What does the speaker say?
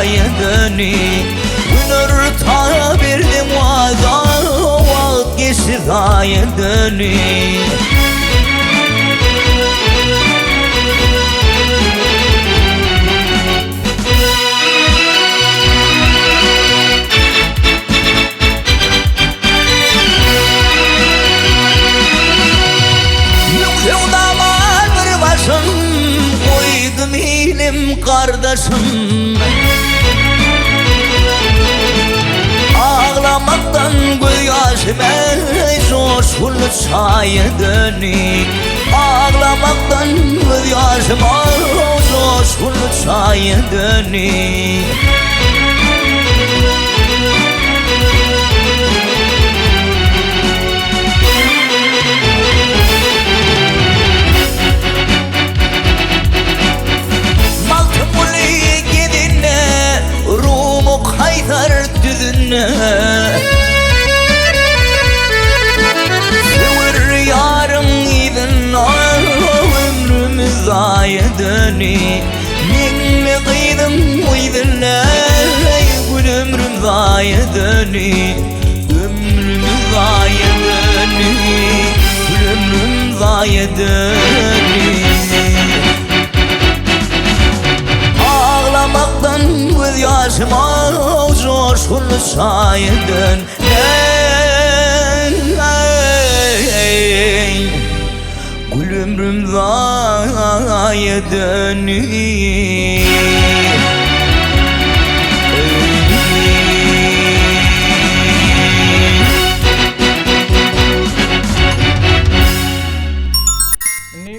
zaya döni Günür tabirdim vaza Vakt geçti zaya döni Koydum ilim kardeşim Ağlamaktan gözyaşım coşkun çaya döni Ağlamaktan gözyaşım coşkun çaya döni Sevir yarım idin ömrümü zaya döni Minni kıydım uydun Gül ömrüm zaya döni Ömrümü zaya döni Gül ömrüm zaya döni Ağlamaktan gözyaşım coşkun çaya dön Gül ömrüm zaya dönüyor